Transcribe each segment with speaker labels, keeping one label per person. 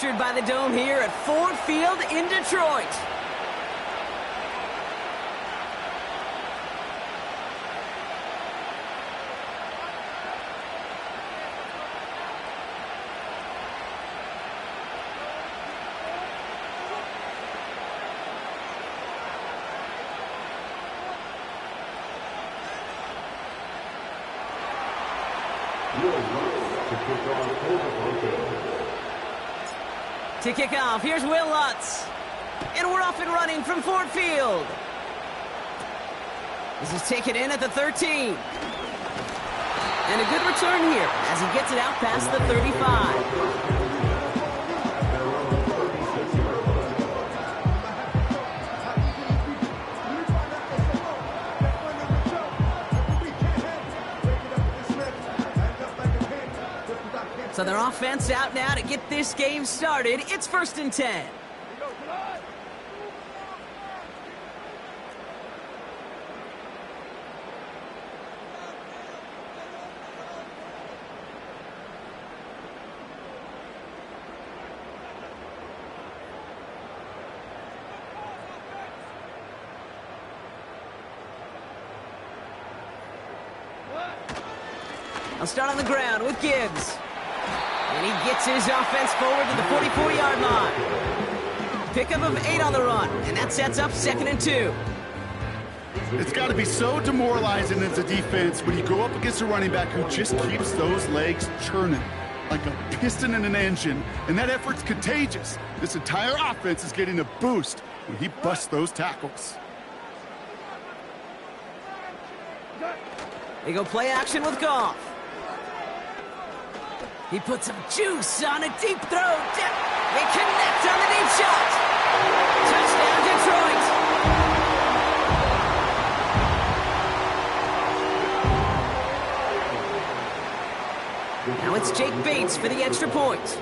Speaker 1: captured by the Dome here at Ford Field in Detroit. To kick off, here's Will Lutz. And we're off and running from Ford Field. This is taken in at the 13. And a good return here as he gets it out past the 35. So their offense out now to get this game started. It's 1st and 10. I'll start on the ground with Gibbs. And he gets his offense forward to the 44-yard line. Pickup of 8 on the run, and that sets up 2nd and 2.
Speaker 2: It's got to be so demoralizing as a defense when you go up against a running back who just keeps those legs churning like a piston in an engine, and that effort's contagious. This entire offense is getting a boost when he busts those tackles.
Speaker 1: They go play action with Goff. He puts some juice on a deep throw. They connect on the deep shot. Touchdown, Detroit. Now it's Jake Bates for the extra point.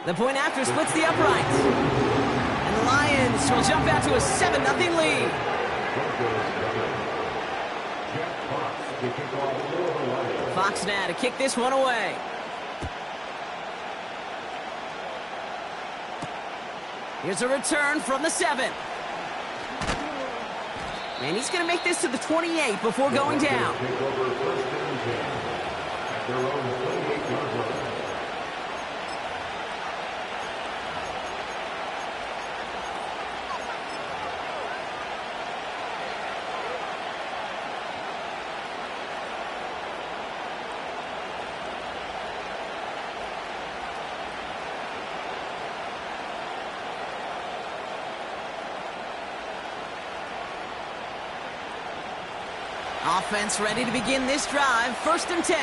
Speaker 1: The point after splits the uprights. And the Lions will jump out to a 7-0 lead. Fox now to kick this one away. Here's a return from the 7. And he's going to make this to the 28 before going down. Offense ready to begin this drive. 1st and 10.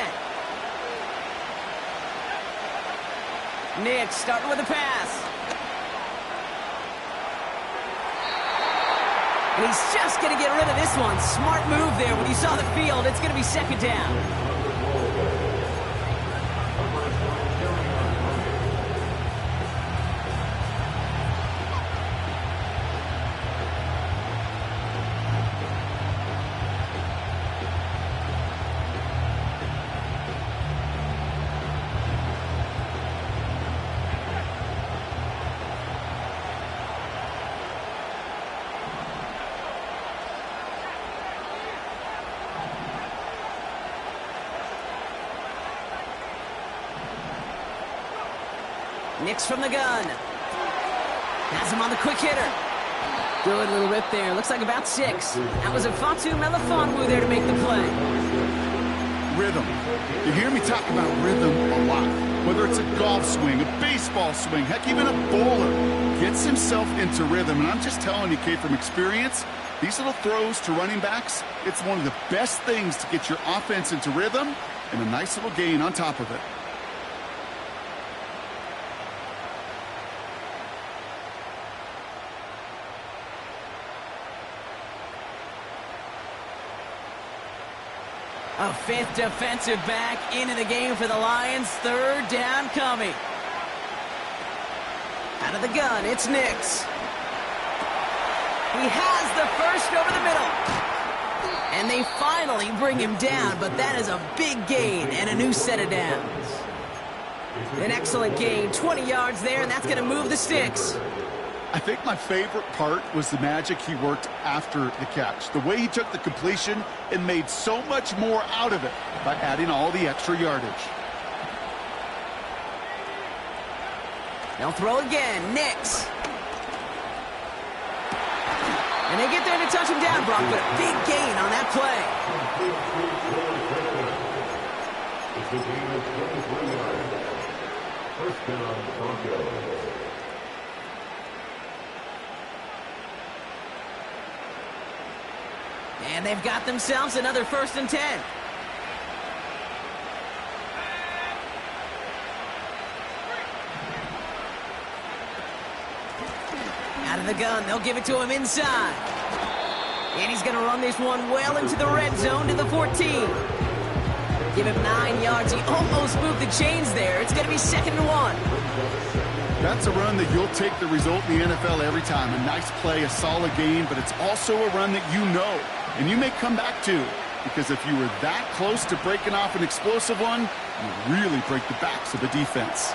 Speaker 1: Nick starting with a pass. And he's just going to get rid of this one. Smart move there. When you saw the field, it's going to be 2nd down. Nick's from the gun. Has him on the quick hitter. Good little rip there. Looks like about 6. That was a Fatu Melifonwu there to make the play.
Speaker 2: Rhythm. You hear me talk about rhythm a lot. Whether it's a golf swing, a baseball swing, heck, even a bowler gets himself into rhythm. And I'm just telling you, Kate, from experience, these little throws to running backs, it's one of the best things to get your offense into rhythm and a nice little gain on top of it.
Speaker 1: A 5th defensive back into the game for the Lions. 3rd down coming. Out of the gun, it's Nix. He has the first over the middle. And they finally bring him down, but that is a big gain and a new set of downs. An excellent gain, 20 yards there, and that's going to move the sticks.
Speaker 2: I think my favorite part was the magic he worked after the catch. The way he took the completion and made so much more out of it by adding all the extra yardage.
Speaker 1: They'll throw again. Nix. And they get there to touch him down, Brock, but a big gain on that play.
Speaker 3: It's a gain of 23 yards. First down, Broncos.
Speaker 1: And they've got themselves another 1st and 10. Out of the gun, they'll give it to him inside. And he's going to run this one well into the red zone to the 14. Give him 9 yards. He almost moved the chains there. It's going to be 2nd and 1.
Speaker 2: That's a run that you'll take the result in the NFL every time. A nice play, a solid gain, but it's also a run that you know, and you may come back to, because if you were that close to breaking off an explosive one, you really break the backs of the defense.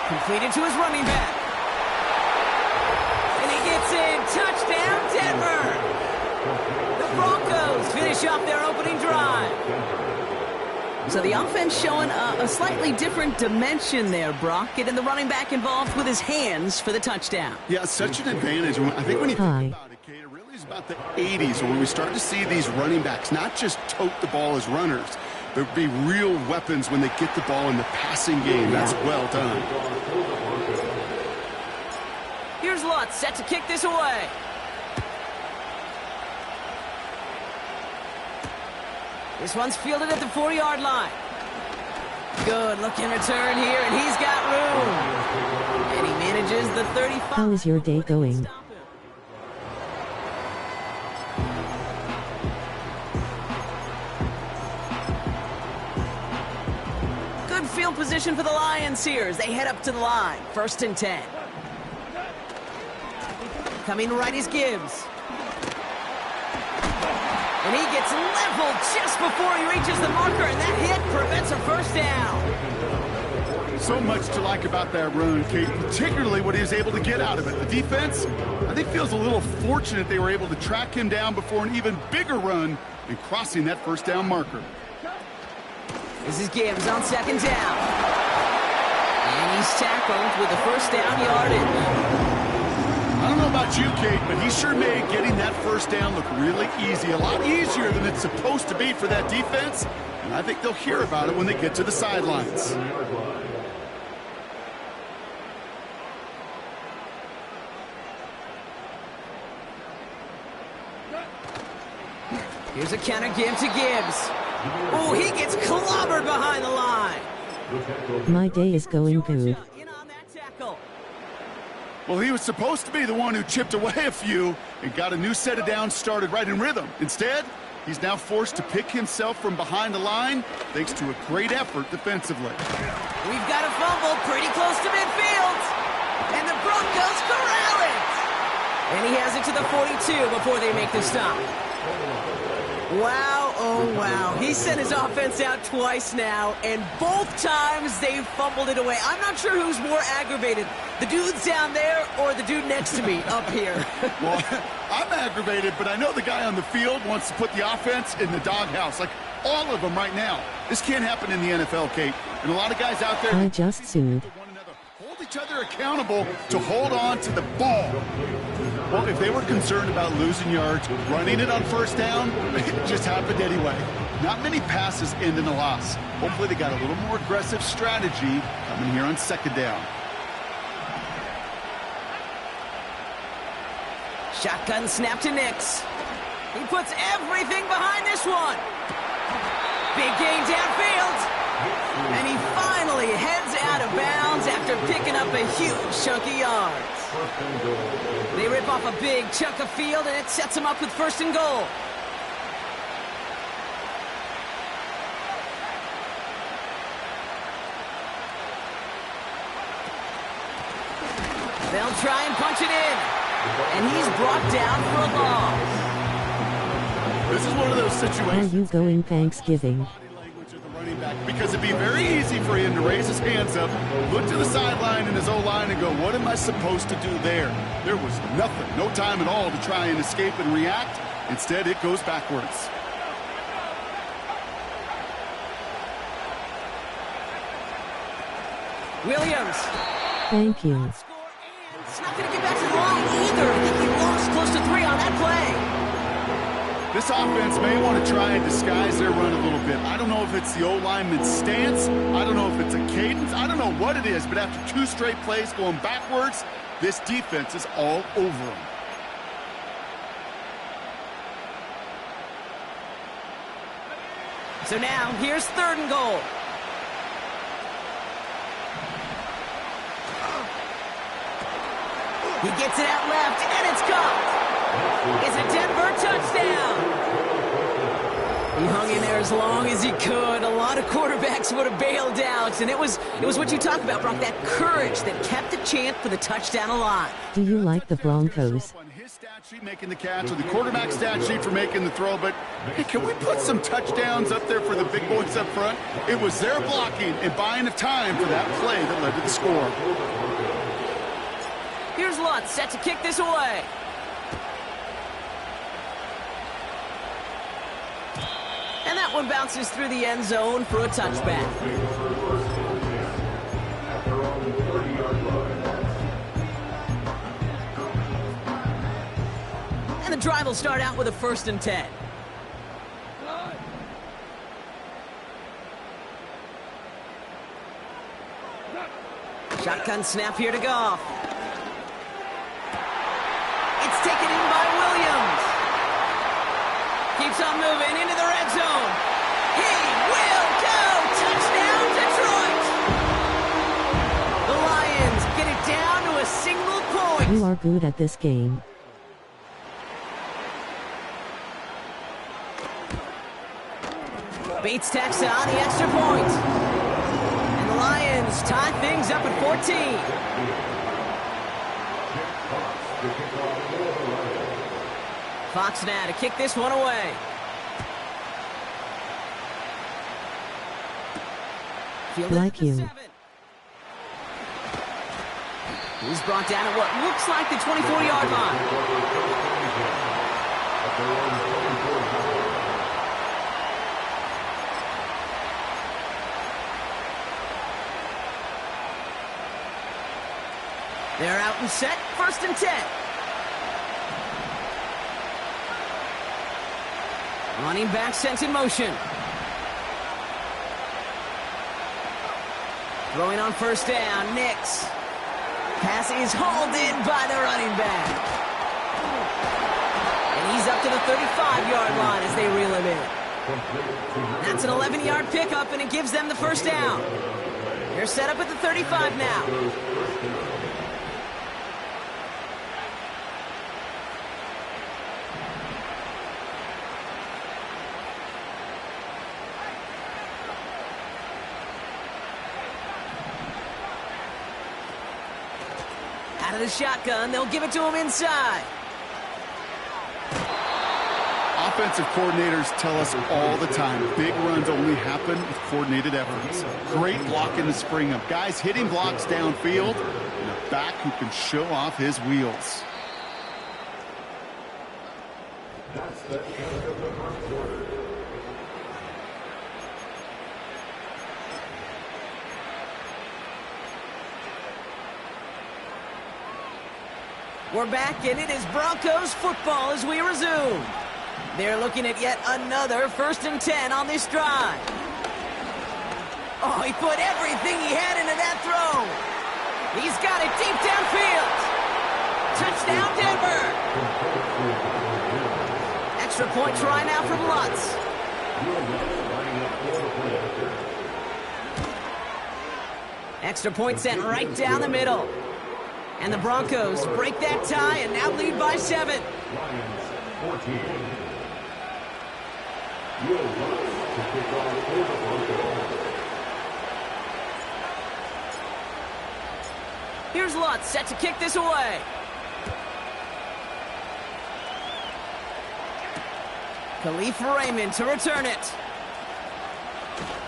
Speaker 1: Completed to his running back. And he gets in. Touchdown, Denver. The Broncos finish off their opening drive. So the offense showing a slightly different dimension there, Brock. Getting the running back involved with his hands for the touchdout.
Speaker 2: Yeah, such an advantage. I think when you think about it, Kate, it really is about the 80s when we start to see these running backs not just tote the ball as runners, but be real weapons when they get the ball in the passing game. That's well done.
Speaker 1: Here's Lutz set to kick this away. This one's fielded at the 40-yard line. Good looking return here, and he's got room. And he manages the 35.
Speaker 4: How is your day going?
Speaker 1: Good field position for the Lions here as they head up to the line. 1st and 10. Coming right is Gibbs. And he gets leveled just before he reaches the marker, and that hit prevents a 1st down.
Speaker 2: So much to like about that run, Kate, particularly what he was able to get out of it. The defense, I think, feels a little fortunate they were able to track him down before an even bigger run and crossing that 1st down marker.
Speaker 1: This is Gibbs on 2nd down. And he's tackled with the 1st down yardage.
Speaker 2: I don't know about you, Kate, but he sure made getting that 1st down look really easy. A lot easier than it's supposed to be for that defense. And I think they'll hear about it when they get to the sidelines.
Speaker 1: Here's a counter give to Gibbs. Oh, he gets clobbered behind the line.
Speaker 4: My day is going good.
Speaker 1: In on that tackle.
Speaker 2: Well, he was supposed to be the one who chipped away a few and got a new set of downs started right in rhythm. Instead, he's now forced to pick himself from behind the line thanks to a great effort defensively.
Speaker 1: We've got a fumble pretty close to midfield. And the Broncos corral it. And he has it to the 42 before they make the stop. Wow, oh wow. He sent his offense out twice now, and both times they fumbled it away. I'm not sure who's more aggravated, the dudes down there or the dude next to me up here.
Speaker 2: Well, I'm aggravated, but I know the guy on the field wants to put the offense in the doghouse, like all of them right now. This can't happen in the NFL, Kate. And a lot of guys out there...
Speaker 4: I just sued.
Speaker 2: Hold each other accountable to hold on to the ball. Well, if they were concerned about losing yards, running it on 1st down, it just happened anyway. Not many passes end in a loss. Hopefully they got a little more aggressive strategy coming here on 2nd down.
Speaker 1: Shotgun snap to Nix. He puts everything behind this one. Big gain downfield. And he finally heads out of bounds after picking up a huge chunk of yards. They rip off a big chunk of field, and it sets him up with 1st and goal. They'll try and punch it in. And he's brought down for a loss.
Speaker 2: This is one of those
Speaker 4: Are
Speaker 2: situations.
Speaker 4: you going Thanksgiving?
Speaker 2: Because it'd be very easy for him to raise his hands up, look to the sideline in his O-line and go, what am I supposed to do there? There was nothing, no time at all to try and escape and react. Instead, it goes backwards.
Speaker 1: Williams.
Speaker 4: Thank you.
Speaker 1: It's not going to get back to the line either. I think he lost close to 3 on that play.
Speaker 2: This offense may want to try and disguise their run a little bit. I don't know if it's the O-lineman's stance. I don't know if it's a cadence. I don't know what it is, but after 2 straight plays going backwards, this defense is all over them.
Speaker 1: So now, here's 3rd and goal. He gets it out left, and it's caught. It's a Denver touchdown. He hung in there as long as he could. A lot of quarterbacks would have bailed out, and it was what you talk about, Brock, that courage that kept the champ for the touchdown alive.
Speaker 4: Do you like the Broncos?
Speaker 2: On his stat sheet making the catch, or the quarterback stat sheet for making the throw, but hey, can we put some touchdowns up there for the big boys up front? It was their blocking and buying of time for that play that led to the score.
Speaker 1: Here's Lutz set to kick this away. And that one bounces through the end zone for a touchback. And the drive will start out with a 1st and 10. Shotgun snap here to Goff. It's taken in by Williams. Keeps on moving into the red zone. He will go! Touchdown, Detroit! The Lions get it down to a single point.
Speaker 4: You are good at this game.
Speaker 1: Bates tacks on the extra point. And the Lions tie things up at 14. Fox now to kick this one away.
Speaker 4: Like you.
Speaker 1: He's brought down at what looks like the 24-yard line. They're out and set, 1st and 10. Running back sent in motion. Throwing on 1st down, Nix. Pass is hauled in by the running back. And he's up to the 35-yard line as they reel him in. That's an 11-yard pickup, and it gives them the 1st down. They're set up at the 35 now. Out of the shotgun, they'll give it to him inside.
Speaker 2: Offensive coordinators tell us all the time, big runs only happen with coordinated efforts. Great block in the spring of guys hitting blocks downfield, and a back who can show off his wheels.
Speaker 3: That's the end of the 1st quarter.
Speaker 1: We're back, and it is Broncos football as we resume. They're looking at yet another 1st and 10 on this drive. Oh, he put everything he had into that throw. He's got it deep downfield. Touchdown, Denver. Extra point try now from Lutz. Extra point sent right down the middle. And the Broncos break that tie and now lead by 7.
Speaker 3: Lions 14. Will Lutz to kick off for the Broncos.
Speaker 1: Here's Lutz set to kick this away. Khalif Raymond to return it.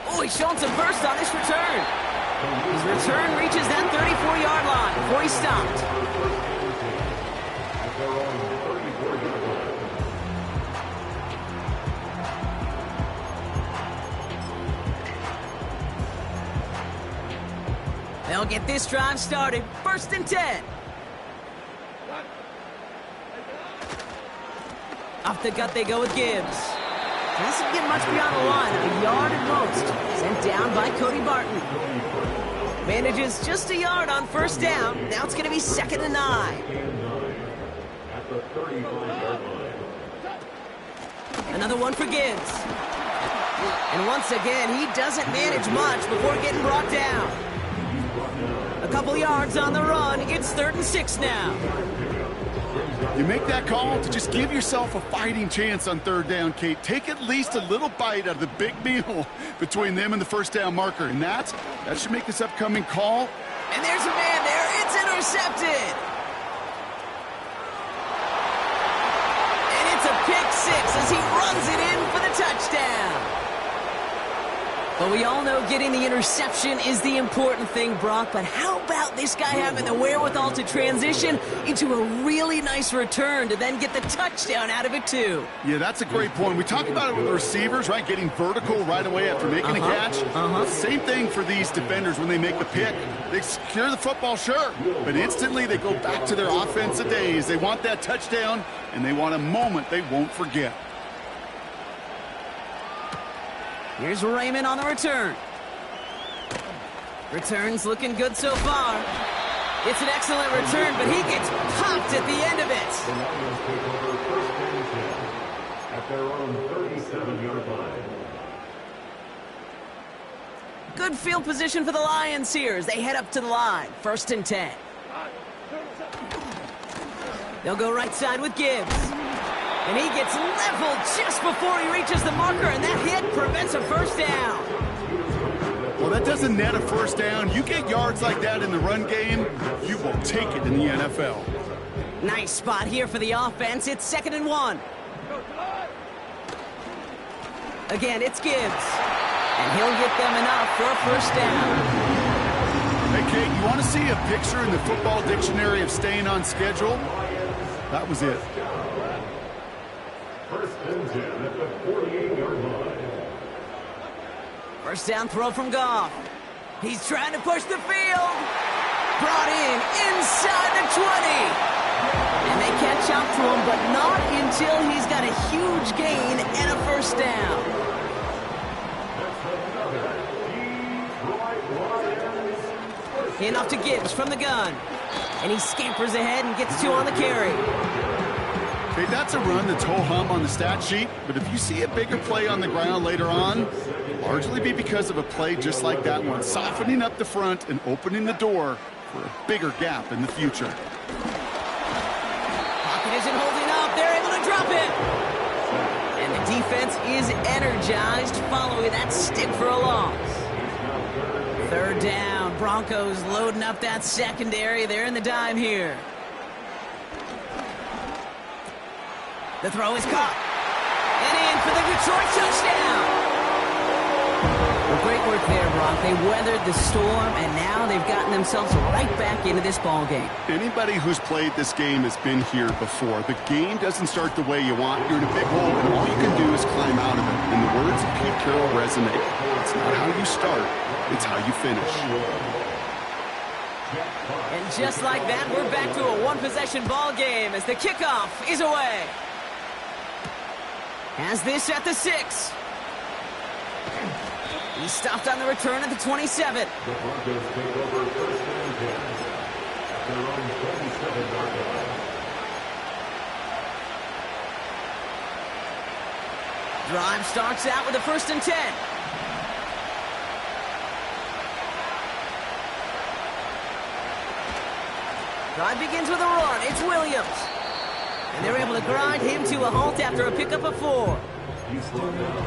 Speaker 1: Oh, he's showing some burst on this return. His return reaches that 34-yard line before he's stopped. They'll get this drive started. 1st and 10. Off the gut they go with Gibbs. Doesn't get much beyond the line, a yard at most. Sent down by Cody Barton. Manages just a yard on 1st down. Now it's going to be 2nd and 9.
Speaker 3: At the 35-yard line.
Speaker 1: Another one for Gibbs. And once again, he doesn't manage much before getting brought down. A couple yards on the run. It's 3rd and 6 now.
Speaker 2: You make that call to just give yourself a fighting chance on 3rd down, Kate. Take at least a little bite out of the big meal between them and the 1st down marker. And that should make this upcoming call.
Speaker 1: And there's a man there. It's intercepted. And it's a pick 6 as he runs it in for the touchdown. But we all know getting the interception is the important thing, Brock. But how about this guy having the wherewithal to transition into a really nice return to then get the touchdown out of it, too?
Speaker 2: Yeah, that's a great point. We talk about it with the receivers, right? Getting vertical right away after making a catch. Same thing for these defenders when they make the pick. They secure the football, sure. But instantly they go back to their offensive days. They want that touchdown, and they want a moment they won't forget.
Speaker 1: Here's Raymond on the return. Return's looking good so far. It's an excellent return, but he gets popped at the end of it.
Speaker 3: The Lions take over 1st and 10 at their own 37-yard line.
Speaker 1: Good field position for the Lions here as they head up to the line. 1st and 10. They'll go right side with Gibbs. And he gets leveled just before he reaches the marker, and that hit prevents a 1st down.
Speaker 2: Well, that doesn't net a 1st down. You get yards like that in the run game, you will take it in the NFL.
Speaker 1: Nice spot here for the offense. It's 2nd and 1. Again, it's Gibbs. And he'll get them enough for a 1st down.
Speaker 2: Hey, Kate, you want to see a picture in the football dictionary of staying on schedule? That was it.
Speaker 3: 1st and 10 at the 48-yard line.
Speaker 1: 1st down throw from Goff. He's trying to push the field. Brought in inside the 20. And they catch up to him, but not until he's got a huge gain and a 1st down. Hand off to Gibbs from the gun. And he scampers ahead and gets 2 on the carry.
Speaker 2: Okay, that's a run that's ho-hum on the stat sheet, but if you see a bigger play on the ground later on, largely be because of a play just like that one, softening up the front and opening the door for a bigger gap in the future.
Speaker 1: Pocket isn't holding up. They're able to drop it. And the defense is energized following that stick for a loss. 3rd down. Broncos loading up that secondary. They're in the dime here. The throw is caught. And in for the Detroit touchdown. Well, great work there, Brock. They weathered the storm, and now they've gotten themselves right back into this ball game.
Speaker 2: Anybody who's played this game has been here before. The game doesn't start the way you want. You're in a big hole, and all you can do is climb out of it. And the words of Pete Carroll resonate. It's not how you start, it's how you finish.
Speaker 1: And just like that, we're back to a one-possession ball game as the kickoff is away. Has this at the 6. He stopped on the return at the 27.
Speaker 3: The Broncos take over 1st and 10 at their own 27-yard line.
Speaker 1: Drive starts out with a 1st and 10. Drive begins with a run. It's Williams. And they're able to grind him to a halt after a pickup of 4.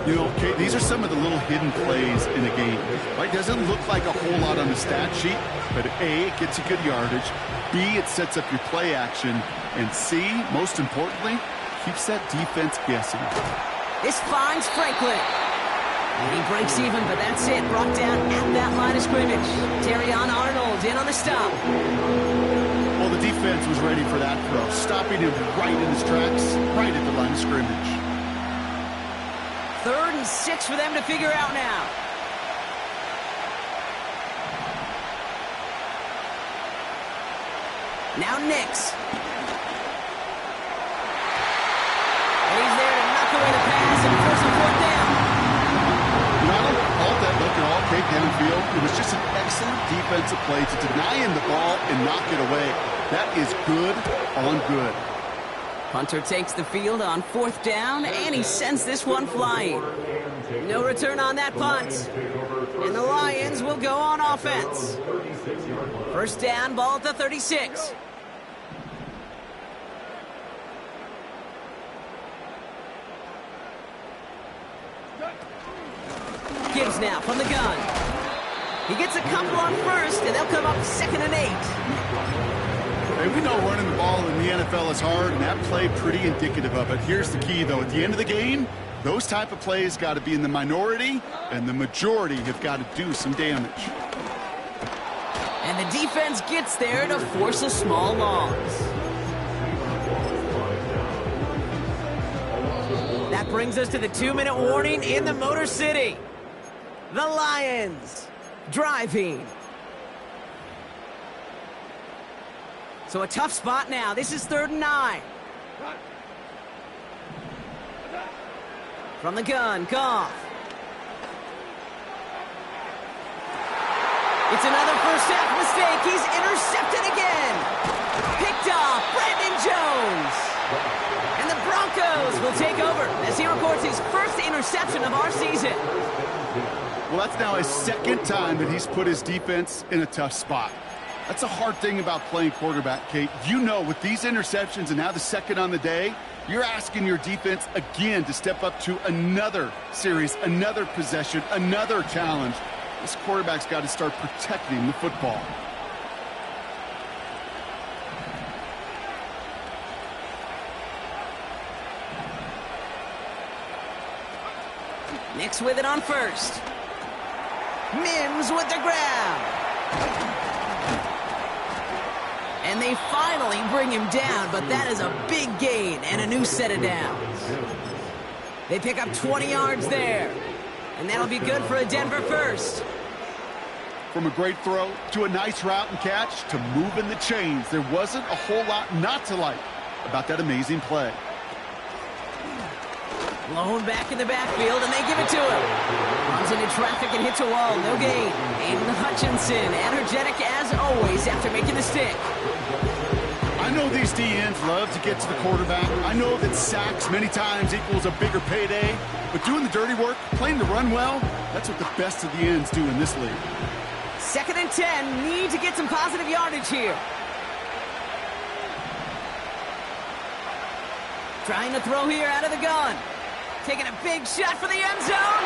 Speaker 2: You know, Kate, these are some of the little hidden plays in a game. Right? Doesn't look like a whole lot on the stat sheet, but A, it gets you good yardage. B, it sets up your play action. And C, most importantly, keeps that defense guessing.
Speaker 1: This finds Franklin. And he breaks even, but that's it. Brought down at that line of scrimmage. Terrion Arnold in on the stop.
Speaker 2: Well, the defense was ready for that throw, stopping him right in his tracks, right at the line of scrimmage.
Speaker 1: 3rd and 6 for them to figure out now. Now Nix. And he's there to knock away the pass and force a 4th down.
Speaker 2: I don't fault that look at all take downfield. It was just an excellent defensive play to deny him the ball and knock it away. That is good on good.
Speaker 1: Punter takes the field on 4th down, and he sends this one flying. No return on that punt. And the Lions will go on offense. 1st down, ball at the 36. Gibbs now from the gun. He gets a couple on 1st, and they'll come up 2nd and 8.
Speaker 2: Hey, we know running the ball in the NFL is hard, and that play pretty indicative of it. Here's the key, though. At the end of the game, those type of plays got to be in the minority, and the majority have got to do some damage.
Speaker 1: And the defense gets there to force a small loss. That brings us to the 2-minute warning in the Motor City. The Lions driving. So a tough spot now. This is 3rd and 9. From the gun, Goff. It's another first half mistake. He's intercepted again. Picked off Brandon Jones. And the Broncos will take over as he records his first interception of our season.
Speaker 2: Well, that's now his 2nd time that he's put his defense in a tough spot. That's a hard thing about playing quarterback, Kate. You know, with these interceptions and now the 2nd on the day, you're asking your defense again to step up to another series, another possession, another challenge. This quarterback's got to start protecting the football.
Speaker 1: Nix with it on 1st. Mims with the grab. And they finally bring him down, but that is a big gain and a new set of downs. They pick up 20 yards there, and that'll be good for a Denver 1st.
Speaker 2: From a great throw to a nice route and catch to moving the chains, there wasn't a whole lot not to like about that amazing play.
Speaker 1: Blown back in the backfield, and they give it to him. Runs into traffic and hits a wall. No gain. Aiden Hutchinson, energetic as always after making the stick.
Speaker 2: I know these DNs love to get to the quarterback. I know that sacks many times equals a bigger payday. But doing the dirty work, playing the run well, that's what the best of the ends do in this league.
Speaker 1: 2nd and 10. Need to get some positive yardage here. Trying to throw here out of the gun. Taking a big shot for the end zone.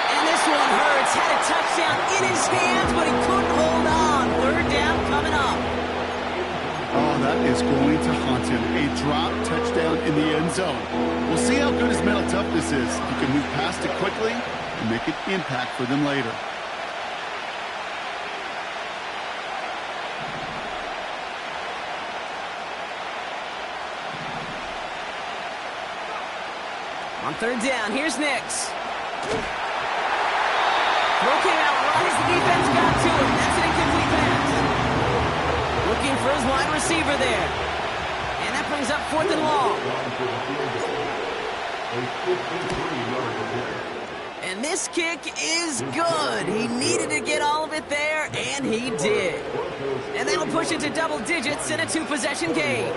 Speaker 1: And this one hurts. Had a touchdown in his hands, but he couldn't hold on. 3rd down coming up.
Speaker 2: Oh, that is going to haunt him. A drop touchdown in the end zone. We'll see how good his mental toughness is. If he can move past it quickly and make an impact for them later.
Speaker 1: On 3rd down, here's Nix. Throw came out right as the defense got to him. That's an incomplete pass. Looking for his wide receiver there. And that brings up 4th and long. And this kick is good. He needed to get all of it there, and he did. And that'll push it to double digits in a 2-possession game.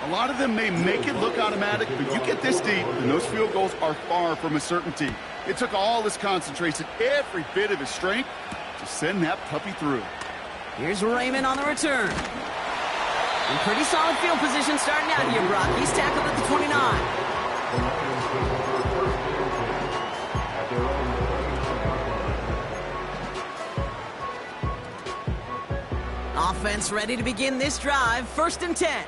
Speaker 2: A lot of them may make it look automatic, but you get this deep, and those field goals are far from a certainty. It took all his concentration, every bit of his strength, to send that puppy through.
Speaker 1: Here's Raymond on the return. In pretty solid field position starting out here, Brock. He's tackled at the 29. Offense ready to begin this drive. 1st and 10.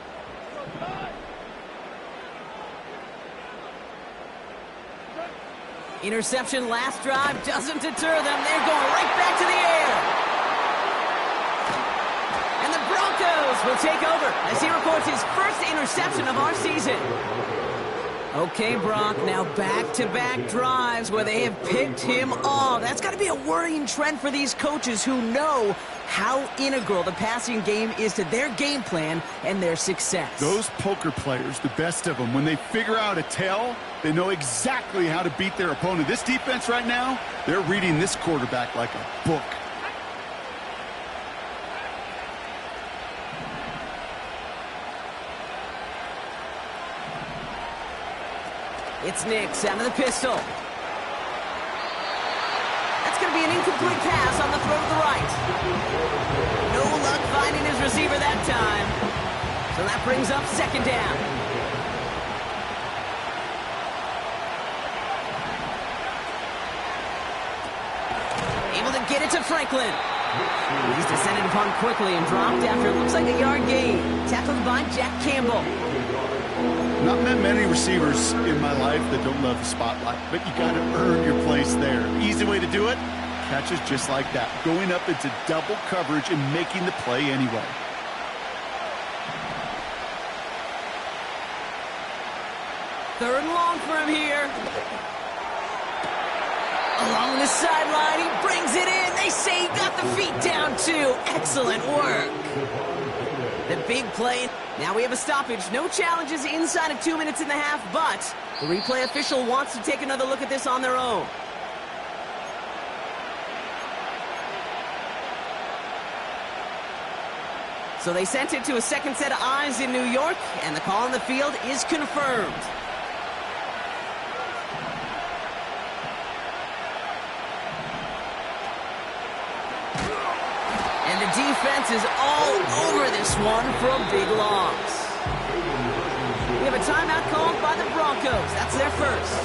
Speaker 1: Interception last drive doesn't deter them. They're going right back to the air. And the Broncos will take over as he records his first interception of our season. Okay, Brock, now back-to-back drives where they have picked him off. That's got to be a worrying trend for these coaches who know how integral the passing game is to their game plan and their success.
Speaker 2: Those poker players, the best of them, when they figure out a tell, they know exactly how to beat their opponent. This defense right now, they're reading this quarterback like a book.
Speaker 1: It's Nix out of the pistol. That's going to be an incomplete pass on the throw to the right. No luck finding his receiver that time. So that brings up second down. Able to get it to Franklin. He's descended upon quickly and dropped after it looks like a yard gain. Tackled by Jack Campbell.
Speaker 2: Not met many receivers in my life that don't love the spotlight, but you got to earn your place there. Easy way to do it, catches just like that, going up into double coverage and making the play anyway.
Speaker 1: Third and long for him here. Along the sideline, he brings it in. They say he got the feet down too. Excellent work. The big play. Now we have a stoppage. No challenges inside of 2 minutes and a half, but the replay official wants to take another look at this on their own. So they sent it to a second set of eyes in New York, and the call on the field is confirmed. And the defense is all over this one for a big loss. We have a timeout called by the Broncos. That's their first.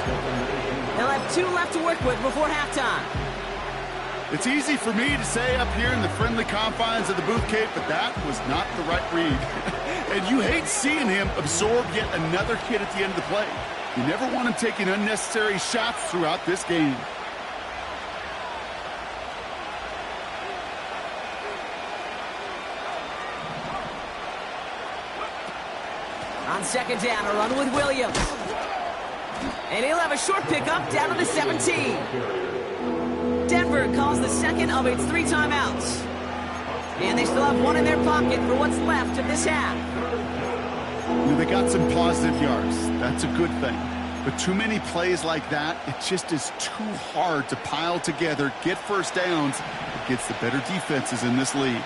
Speaker 1: They'll have 2 left to work with before halftime.
Speaker 2: It's easy for me to say up here in the friendly confines of the booth cave, but that was not the right read. And you hate seeing him absorb yet another hit at the end of the play. You never want him taking unnecessary shots throughout this game.
Speaker 1: On second down, a run with Williams. And he'll have a short pickup down to the 17. Denver calls the second of its 3 timeouts. And they still have 1 in their pocket for what's left of this half.
Speaker 2: They got some positive yards. That's a good thing. But too many plays like that, it just is too hard to pile together, get first downs against the better defenses in this league.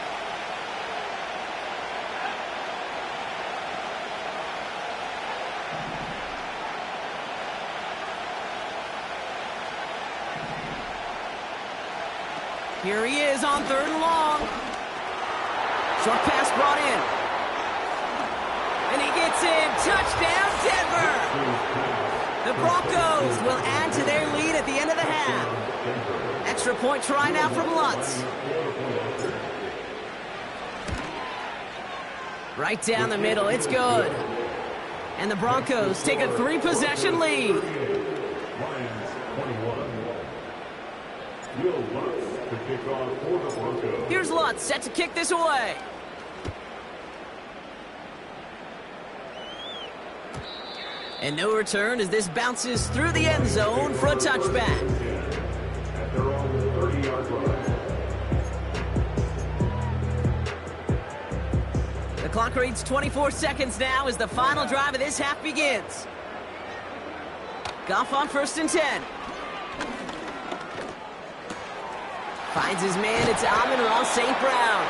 Speaker 1: Here he is on 3rd and long. Short pass brought in. And he gets in. Touchdown, Denver. The Broncos will add to their lead at the end of the half. Extra point try now from Lutz. Right down the middle. It's good. And the Broncos take a 3-possession lead. Here's Lutz set to kick this away. And no return as this bounces through the end zone for a touchback. The clock reads 24 seconds now as the final drive of this half begins. Goff on 1st and 10. Finds his man, it's Amon-Ra St. Brown.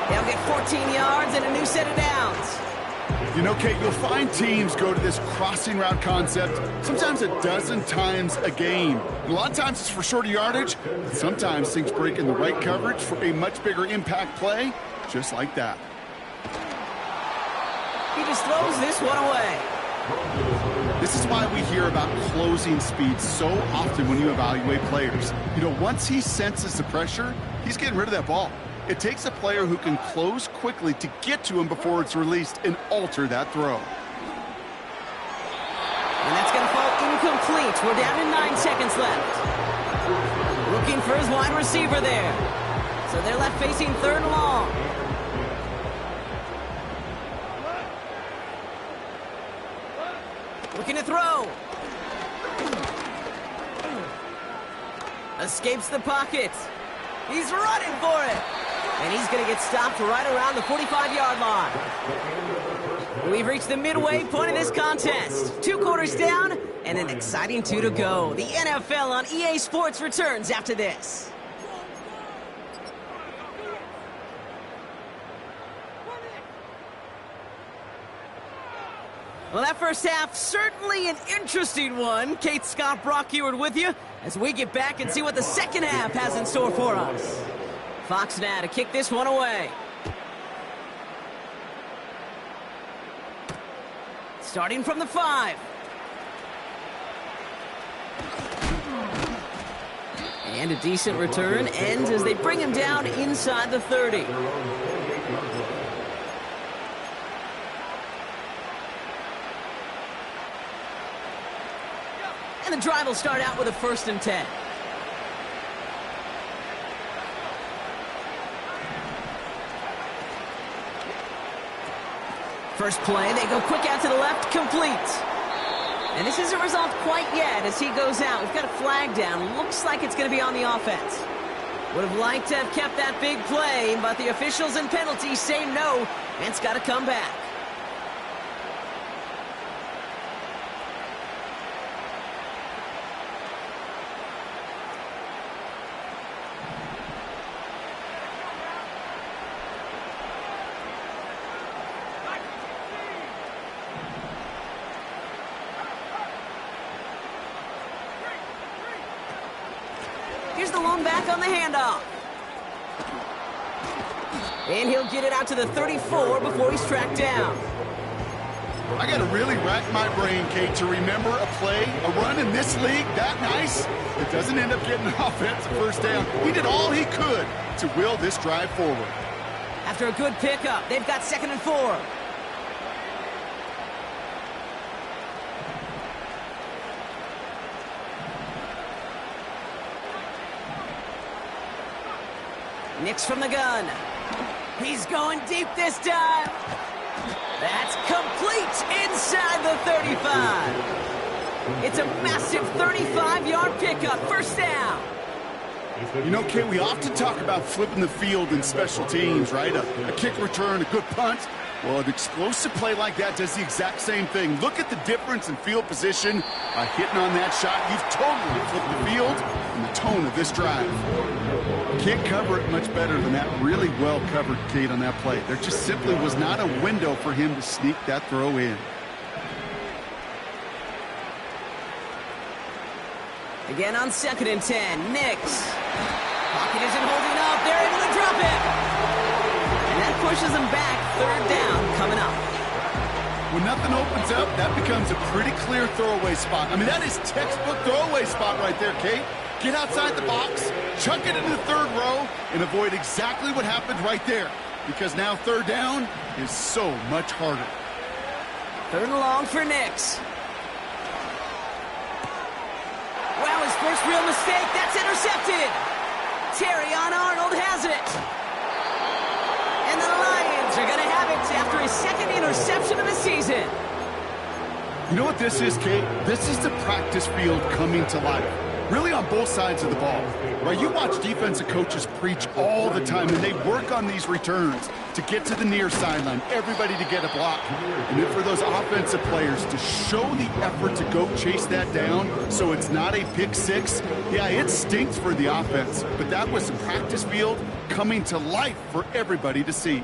Speaker 1: They'll get 14 yards and a new set of downs.
Speaker 2: You know, Kate, you'll find teams go to this crossing route concept sometimes a dozen times a game. And a lot of times it's for shorter yardage. Sometimes things break in the right coverage for a much bigger impact play, just like that.
Speaker 1: He just throws this one away.
Speaker 2: This is why we hear about closing speed so often when you evaluate players. You know, once he senses the pressure, he's getting rid of that ball. It takes a player who can close quickly to get to him before it's released and alter that throw.
Speaker 1: And that's going to fall incomplete. complete. We're down to 9 seconds left. Looking for his wide receiver there. So they're left facing 3rd and long. Looking to throw. Escapes the pocket. He's running for it. And he's going to get stopped right around the 45-yard line. We've reached the midway point of this contest. 2 quarters down and an exciting 2 to go. The NFL on EA Sports returns after this. Well, that first half, certainly an interesting one. Kate Scott Brock here with you as we get back and see what the second half has in store for us. Fox now to kick this one away. Starting from the 5. And a decent return ends as they bring him down inside the 30. And the drive will start out with a 1st and 10. First play, they go quick out to the left, complete. And this isn't resolved quite yet as he goes out. We've got a flag down. Looks like it's going to be on the offense. Would have liked to have kept that big play, but the officials and penalties say no, and it's got to come back. Here's the lone back on the handoff. And he'll get it out to the 34 before he's tracked down.
Speaker 2: I got to really rack my brain, Kate, to remember a play, a run in this league that nice that doesn't end up getting an offensive first down. He did all he could to will this drive forward.
Speaker 1: After a good pickup, they've got 2nd and 4. Nix from the gun. He's going deep this time. That's complete inside the 35. It's a massive 35-yard pickup. First down.
Speaker 2: You know, Kate, we often talk about flipping the field in special teams, right? A kick return, a good punt. Well, an explosive play like that does the exact same thing. Look at the difference in field position by hitting on that shot. You've totally flipped the field and the tone of this drive. Can't cover it much better than that. Really well covered, Kate, on that play. There just simply was not a window for him to sneak that throw in.
Speaker 1: Again on 2nd and 10, Nix. Pocket isn't holding up. They're able to drop it. And that pushes them back. 3rd down coming up.
Speaker 2: When nothing opens up, that becomes a pretty clear throwaway spot. I mean, that is textbook throwaway spot right there, Kate. Get outside the box, chuck it into the 3rd row, and avoid exactly what happened right there. Because now 3rd down is so much harder.
Speaker 1: 3rd and long for Nix. Wow, his first real mistake. That's intercepted. Terrion Arnold has it. And the Lions are going to have it after his 2nd interception of the season.
Speaker 2: You know what this is, Kate? This is the practice field coming to life. Really on both sides of the ball. Right? You watch defensive coaches preach all the time, and they work on these returns to get to the near sideline, everybody to get a block. And then for those offensive players to show the effort to go chase that down so it's not a pick six, yeah, it stinks for the offense. But that was the practice field coming to life for everybody to see.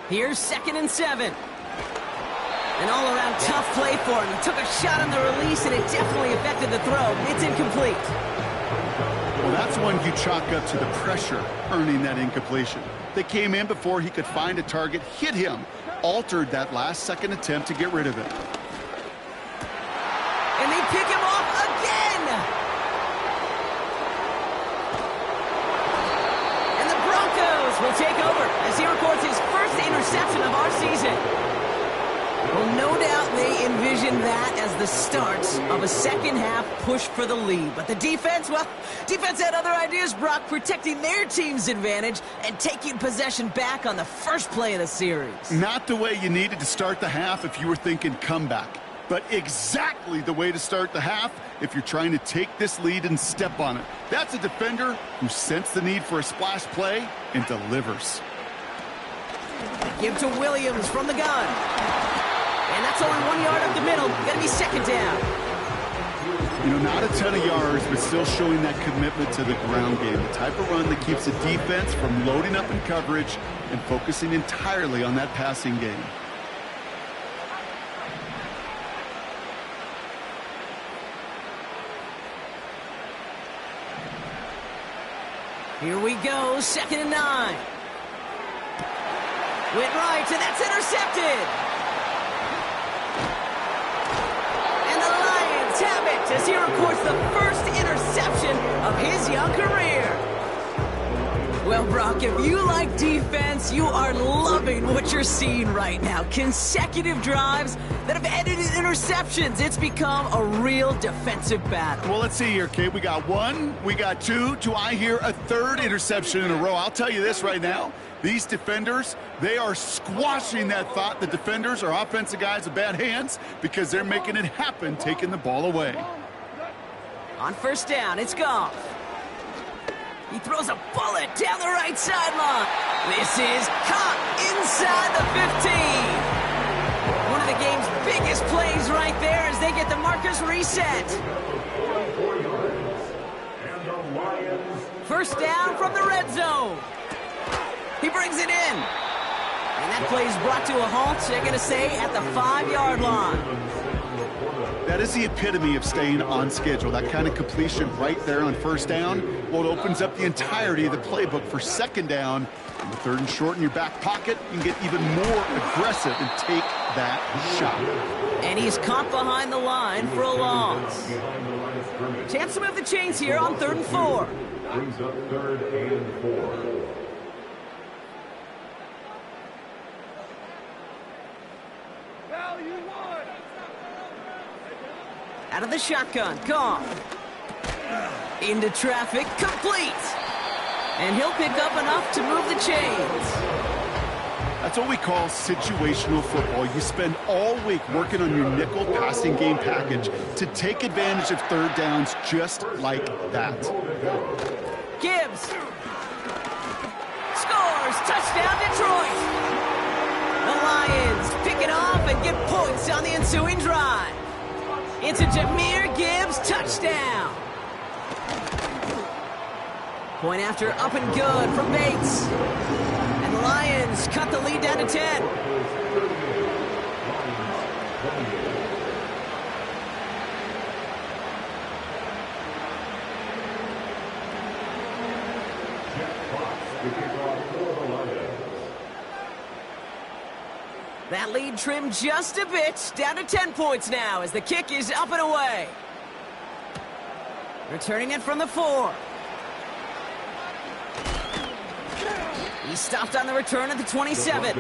Speaker 1: Here's 2nd and 7. An all-around tough play for him. He took a shot on the release, and it definitely affected the throw. It's incomplete.
Speaker 2: Well, that's one you chalk up to the pressure earning that incompletion. They came in before he could find a target, hit him, altered that last-second attempt to get rid of it.
Speaker 1: And they pick him off again! And the Broncos will take over as he records his first interception of our season. Well, no doubt they envisioned that as the start of a second-half push for the lead. But the defense, well, defense had other ideas, Brock, protecting their team's advantage and taking possession back on the first play of the series.
Speaker 2: Not the way you needed to start the half if you were thinking comeback, but exactly the way to start the half if you're trying to take this lead and step on it. That's a defender who sensed the need for a splash play and delivers.
Speaker 1: Give to Williams from the gun. And that's only 1 yard up the middle. Gonna be second down.
Speaker 2: You know, not a ton of yards, but still showing that commitment to the ground game. The type of run that keeps the defense from loading up in coverage and focusing entirely on that passing game.
Speaker 1: Here we go, 2nd and 9. Went right, and that's intercepted. And the Lions have it as he records the first interception of his young career. Well, Brock, if you like defense, you are loving what you're seeing right now. Consecutive drives that have ended in interceptions. It's become a real defensive battle.
Speaker 2: Well, let's see here, Kate. We got one, we got two. Do I hear a third interception in a row? I'll tell you this right now. These defenders, they are squashing that thought. The defenders are offensive guys with bad hands because they're making it happen, taking the ball away.
Speaker 1: On first down, it's Goff. He throws a bullet down the right sideline. This is caught inside the 15. One of the game's biggest plays right there as they get the markers reset. First down from the red zone. He brings it in. And that play is brought to a halt, they're going to say, at the 5-yard line.
Speaker 2: That is the epitome of staying on schedule. That kind of completion right there on first down, well, it opens up the entirety of the playbook for second down. And the 3rd and short in your back pocket, you can get even more aggressive and take that shot.
Speaker 1: And he's caught behind the line for a loss. Chance to move the chains here on 3rd and 4.
Speaker 3: Brings up 3rd and 4.
Speaker 1: Out of the shotgun, Goff. Into traffic, complete. And he'll pick up enough to move the chains.
Speaker 2: That's what we call situational football. You spend all week working on your nickel passing game package to take advantage of third downs just like that.
Speaker 1: Gibbs. Scores. Touchdown, Detroit. The Lions pick it off and get points on the ensuing drive. It's a Jahmyr Gibbs touchdown. Point after up and good from Bates. And the Lions cut the lead down to 10. That lead trimmed just a bit, down to 10 points now as the kick is up and away. Returning it from the 4. He stopped on the return at the 27.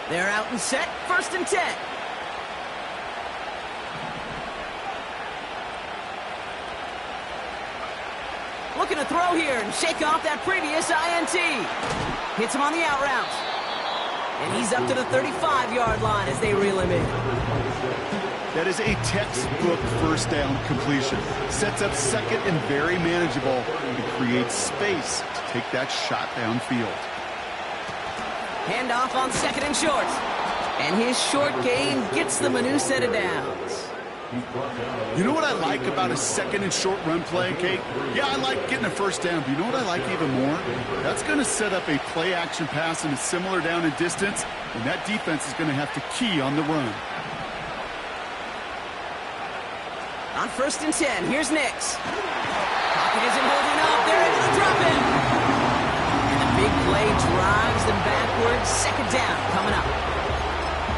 Speaker 1: They're out and set, 1st and 10. Looking to throw here and shake off that previous INT. Hits him on the out route. And he's up to the 35-yard line as they reel him in.
Speaker 2: That is a textbook first down completion. Sets up second and very manageable and creates space to take that shot downfield.
Speaker 1: Handoff on 2nd and short. And his short gain gets them a new set of downs.
Speaker 2: You know what I like about a 2nd and short run play, Kate? Yeah, I like getting a first down, but you know what I like even more? That's going to set up a play-action pass in a similar down and distance, and that defense is going to have to key on the run.
Speaker 1: On 1st and 10, here's Nix. Pocket isn't holding up. They're able to drop it. And the big play drives them backwards. 2nd down coming up.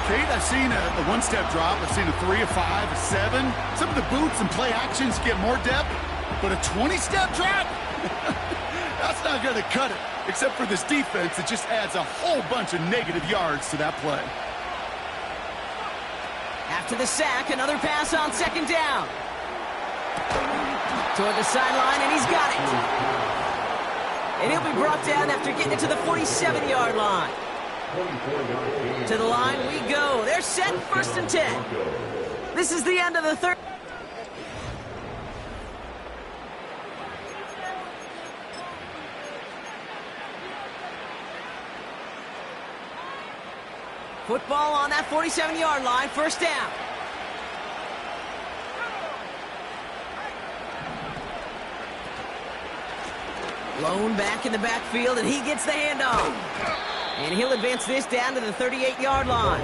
Speaker 2: Kate, I've seen a one-step drop. I've seen a 3, a 5, a 7. Some of the boots and play actions get more depth. But a 20-step drop? That's not going to cut it, except for this defense that just adds a whole bunch of negative yards to that play.
Speaker 1: After the sack, another pass on second down. Toward the sideline, and he's got it. And he'll be brought down after getting it to the 47-yard line. To the line we go. They're set, 1st and 10. This is the end of the third. Football on that 47-yard line, 1st down. Blown back in the backfield, and he gets the handoff. And he'll advance this down to the 38-yard line.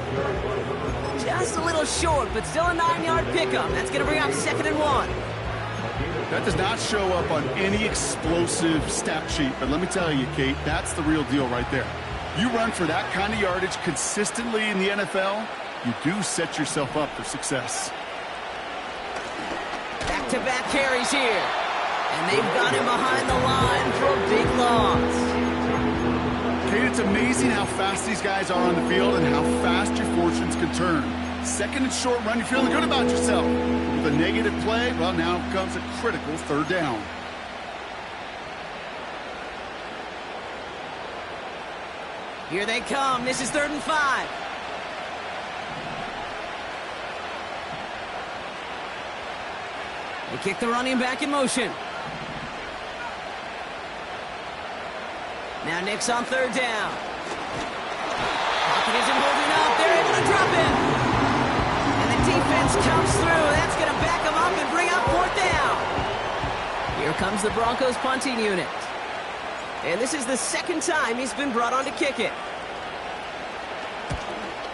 Speaker 1: Just a little short, but still a 9-yard pickup. That's going to bring up 2nd and 1.
Speaker 2: That does not show up on any explosive stat sheet, but let me tell you, Kate, that's the real deal right there. You run for that kind of yardage consistently in the NFL, you do set yourself up for success.
Speaker 1: Back-to-back carries here. And they've got him behind the line for a big loss.
Speaker 2: Kate, it's amazing how fast these guys are on the field and how fast your fortunes can turn. 2nd and short run, you're feeling good about yourself. With a negative play, well, now comes a critical 3rd down.
Speaker 1: Here they come. This is 3rd and 5. They kick the running back in motion. Now Nick's on 3rd down. Pocket isn't holding up. They're able to drop him. And the defense comes through. That's going to back him up and bring up 4th down. Here comes the Broncos punting unit. And this is the 2nd time he's been brought on to kick it.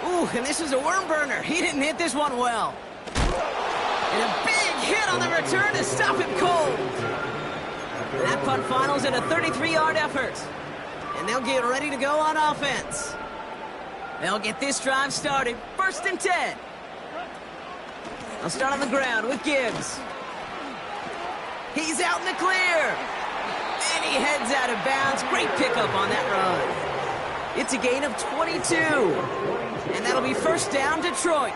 Speaker 1: Ooh, and this is a worm burner. He didn't hit this one well. And a big hit on the return to stop him cold. And that punt finals in a 33-yard effort. And they'll get ready to go on offense. They'll get this drive started. 1st and 10. They'll start on the ground with Gibbs. He's out in the clear. And he heads out of bounds. Great pickup on that run. It's a gain of 22. And that'll be 1st down, Detroit.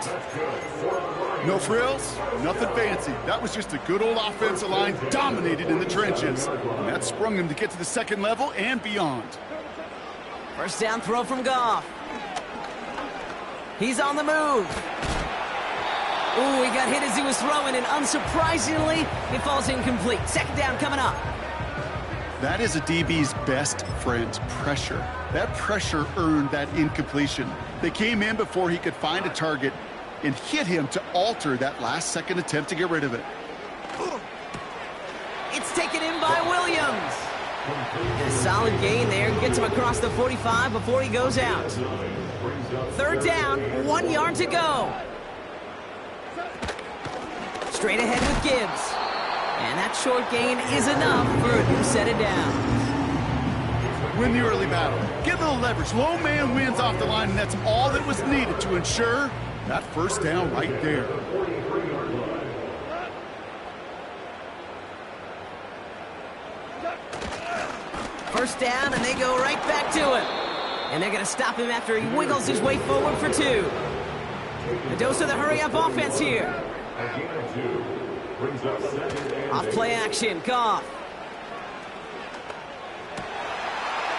Speaker 2: No frills, nothing fancy. That was just a good old offensive line dominated in the trenches. And that sprung him to get to the 2nd level and beyond.
Speaker 1: 1st down throw from Goff. He's on the move. Ooh, he got hit as he was throwing, and unsurprisingly, he falls incomplete. 2nd down coming up.
Speaker 2: That is a DB's best friend, pressure. That pressure earned that incompletion. They came in before he could find a target and hit him to alter that last-second attempt to get rid of it.
Speaker 1: It's taken in by Williams. And a solid gain there. Gets him across the 45 before he goes out. 3rd down, 1 yard to go. Straight ahead with Gibbs. And that short gain is enough for a new set of downs.
Speaker 2: Win the early battle. Get a little leverage. Low man wins off the line, and that's all that was needed to ensure that 1st down right there.
Speaker 1: First down, and they go right back to him. And they're going to stop him after he wiggles his way forward for 2. A dose of the hurry-up offense here. Off play action, Goff.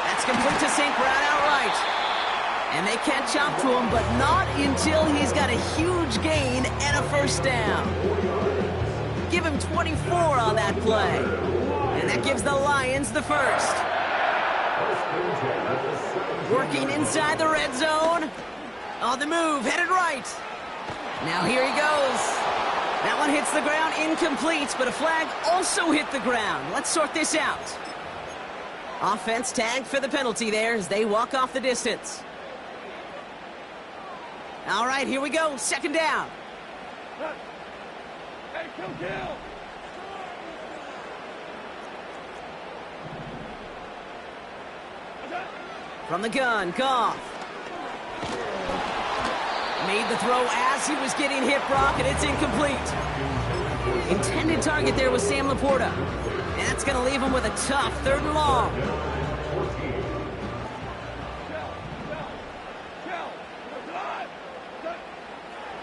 Speaker 1: That's complete to St. Brown outright. And they catch up to him, but not until he's got a huge gain and a 1st down. Give him 24 on that play. And that gives the Lions the 1st. Working inside the red zone. On the move, headed right. Now here he goes. That one hits the ground, incomplete, but a flag also hit the ground. Let's sort this out. Offense tagged for the penalty there as they walk off the distance. All right, here we go. 2nd down.
Speaker 3: Hey, kill.
Speaker 1: From the gun, Goff. Made the throw as he was getting hit, Brock, and it's incomplete. Intended target there was Sam Laporta. And that's going to leave him with a tough 3rd and long.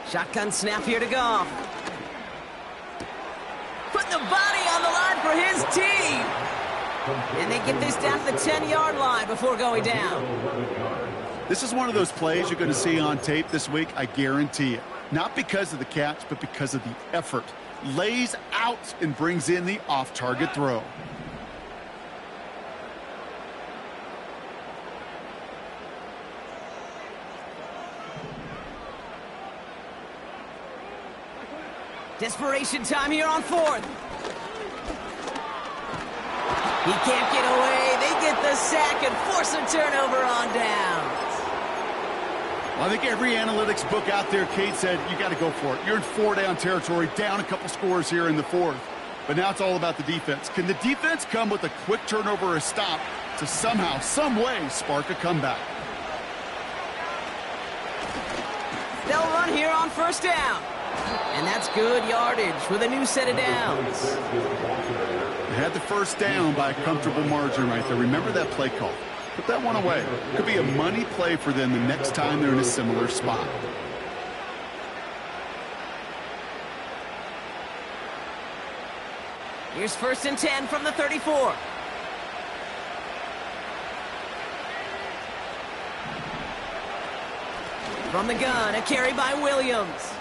Speaker 1: Shotgun snap here to Goff. Putting the body on the line for his team. And they get this down to the 10-yard line before going down.
Speaker 2: This is one of those plays you're going to see on tape this week, I guarantee it. Not because of the catch, but because of the effort. Lays out and brings in the off-target throw.
Speaker 1: Desperation time here on 4th. He can't get away. They get the sack and force a turnover on downs.
Speaker 2: Well, I think every analytics book out there, Kate, said you got to go for it. You're in 4-down territory, down a couple scores here in the 4th. But now it's all about the defense. Can the defense come with a quick turnover or a stop to somehow, some way, spark a comeback?
Speaker 1: They'll run here on 1st down. And that's good yardage with a new set of downs.
Speaker 2: They had the 1st down by a comfortable margin right there. Remember that play call. Put that one away. Could be a money play for them the next time they're in a similar spot.
Speaker 1: Here's 1st and 10 from the 34. From the gun, a carry by Williams.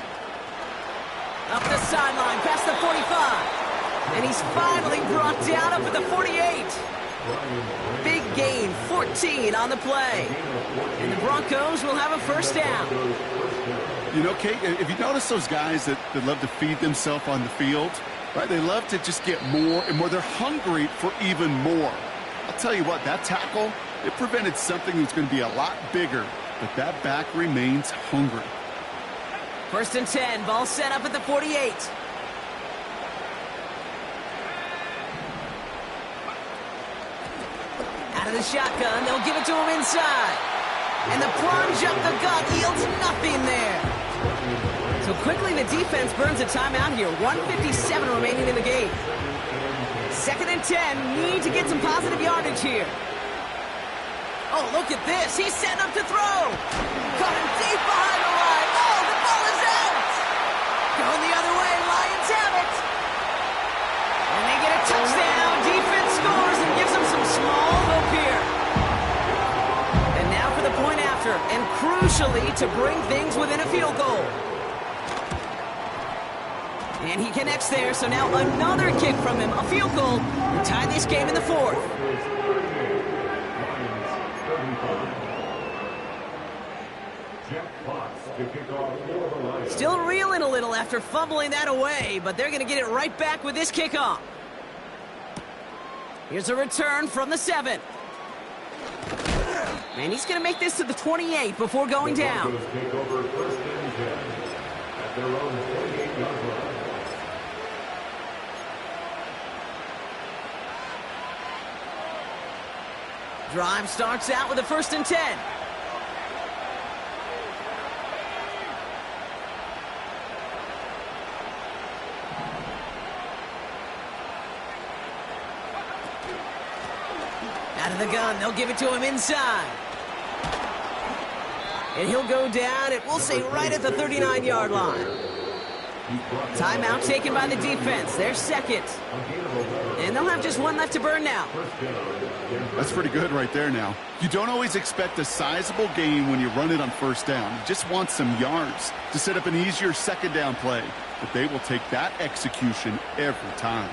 Speaker 1: Up the sideline, past the 45. And he's finally brought down up at the 48. Big gain, 14 on the play. And the Broncos will have a 1st down.
Speaker 2: You know, Kate, if you notice those guys that love to feed themselves on the field, right? They love to just get more and more. They're hungry for even more. I'll tell you what, that tackle, it prevented something that's going to be a lot bigger. But that back remains hungry.
Speaker 1: 1st and 10, ball set up at the 48. Out of the shotgun, they'll give it to him inside. And the plunge up the gut yields nothing there. So quickly the defense burns a timeout here. 1:57 remaining in the game. 2nd and 10, need to get some positive yardage here. Oh, look at this. He's set up to throw. Coming deep behind the line. Oh, the ball is out. Going the other way. Lions have it. And they get a touchdown. Defense scores and gives them some small hope here. And now for the point after. And crucially to bring things within a field goal. And he connects there. So now another kick from him. A field goal. We tie this game in the 4th. Still reeling a little after fumbling that away, but they're going to get it right back with this kickoff. Here's a return from the 7. And he's going to make this to the 28 before going down.
Speaker 3: Take over 1st and 10 at their own 28-yard line.
Speaker 1: Drive starts out with a 1st and 10. Out of the gun, they'll give it to him inside. And he'll go down, it will say right at the 39-yard line. Timeout taken by the defense, their 2nd. And they'll have just one left to burn now.
Speaker 2: That's pretty good right there now. You don't always expect a sizable gain when you run it on 1st down. You just want some yards to set up an easier 2nd down play. But they will take that execution every time.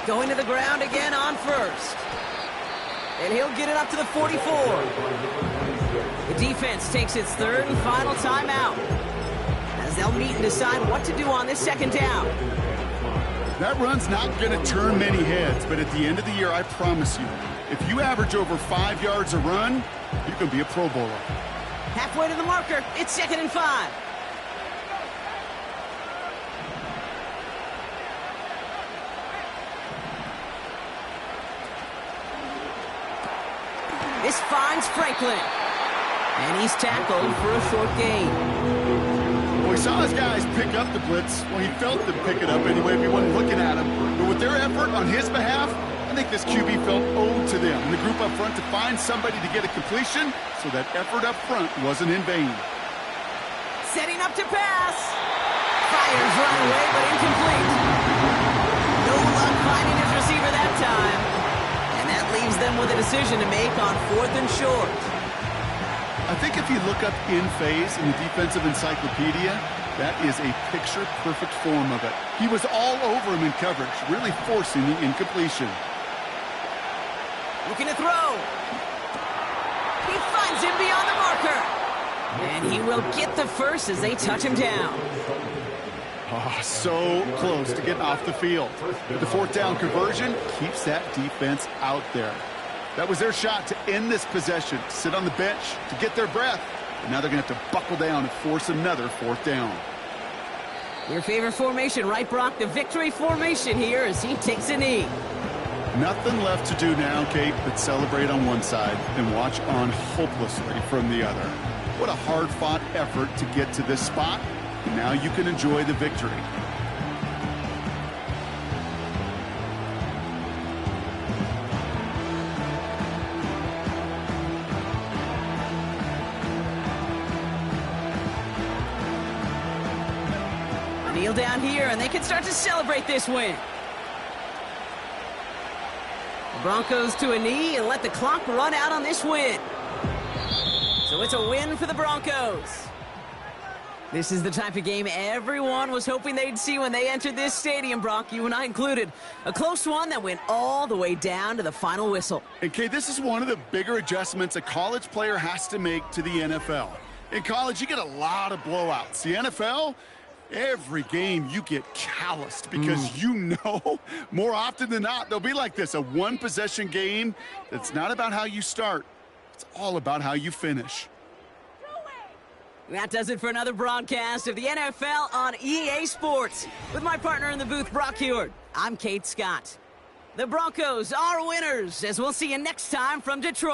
Speaker 1: Going to the ground again on 1st. And he'll get it up to the 44. The defense takes its 3rd and final timeout, as they'll meet and decide what to do on this 2nd down.
Speaker 2: That run's not going to turn many heads, but at the end of the year, I promise you, if you average over 5 yards a run, you can be a Pro Bowler.
Speaker 1: Halfway to the marker, it's 2nd and 5. This finds Franklin. And he's tackled for a short gain.
Speaker 2: Well, we saw his guys pick up the blitz. Well, he felt them pick it up anyway if he wasn't looking at him. But with their effort on his behalf, I think this QB felt owed to them and the group up front to find somebody to get a completion, so that effort up front wasn't in vain.
Speaker 1: Setting up to pass. Fires right away, but incomplete. No luck finding his receiver that time. And that leaves them with a decision to make on 4th and short.
Speaker 2: I think if you look up in phase in the defensive encyclopedia, that is a picture-perfect form of it. He was all over him in coverage, really forcing the incompletion.
Speaker 1: Looking to throw. He finds him beyond the marker. And he will get the first as they touch him down.
Speaker 2: Oh, so close to getting off the field. The 4th down conversion keeps that defense out there. That was their shot to end this possession, to sit on the bench, to get their breath. And now they're going to have to buckle down and force another 4th down.
Speaker 1: Your favorite formation, right, Brock? The victory formation here as he takes a knee.
Speaker 2: Nothing left to do now, Kate, but celebrate on one side and watch on hopelessly from the other. What a hard-fought effort to get to this spot. And now you can enjoy the victory.
Speaker 1: Kneel down here, and they can start to celebrate this win. The Broncos to a knee and let the clock run out on this win. So it's a win for the Broncos. This is the type of game everyone was hoping they'd see when they entered this stadium, Brock, you and I included. A close one that went all the way down to the final whistle.
Speaker 2: And, Kate, this is one of the bigger adjustments a college player has to make to the NFL. In college, you get a lot of blowouts. The NFL, every game you get calloused because you know more often than not they'll be like this, a one-possession game that's not about how you start. It's all about how you finish.
Speaker 1: That does it for another broadcast of the NFL on EA Sports. With my partner in the booth, Brock Heward, I'm Kate Scott. The Broncos are winners, as we'll see you next time from Detroit.